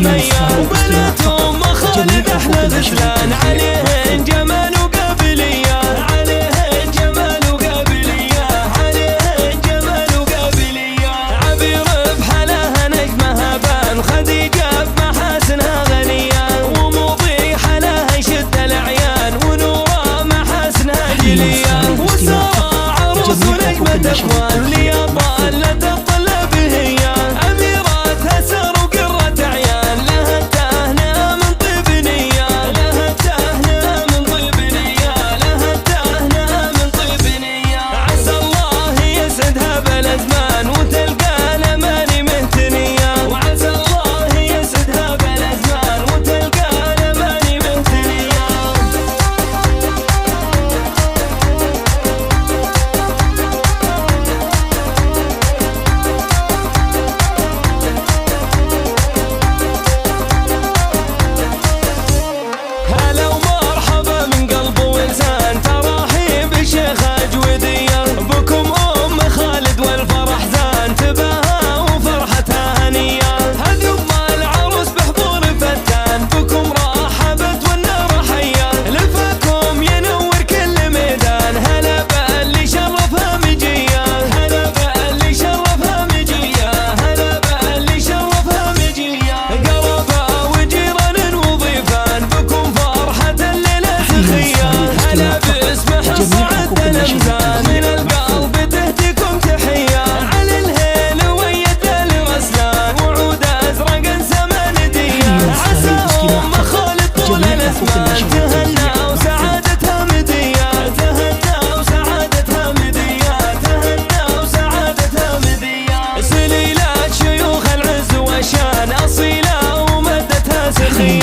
ميان وبناتهم خالد احلى غسلان عليهن جمال وقابلية عليهن جمال وقابلية عليهن جمال وقابلية عبير بحلاها نجمها بان خديجة بمحاسنها غنية ومضيحة لها يشد الأعيان ونورا محاسنها جلية وسارة عروس ونجمة أخوان ليا طالت الطلب هي أميرات هسر وقرة عيان لها التهنئة من طيب نية لها التهنئة من طيب نية لها التهنئة من طيب نية عسى الله يسعدها بالأزمان وتلقى الأماني مهتنية وعسى الله يسعدها بالأزمان وتلقى الأماني مهتنية هلا ومرحبا من قلب ولسان تراحيب الشيخ أجودية بكم أم خالد والفرح زان تباها وفرحتها هنية هذي أم العروس بحضور فتان بكم رحبت والنار حية لفكم ينور كل ميدان هلا باللي شرفها مجية هلا باللي شرفها مجية هلا باللي شرفها مجية قربا وجيران وضيفان بكم فرحة الليلة سخية هلا باسم حصعد الأمزان من القلب تهديكم تحية على الهيل ويد الرسلان وعود أزرق سمندية عساهم خالد طول الأزمان تهنى وسعادتها مدية تهنى وسعادتها مدية تهنى وسعادتها مدية سليلات شيوخ العز والشان أصيلة ومدتها سخية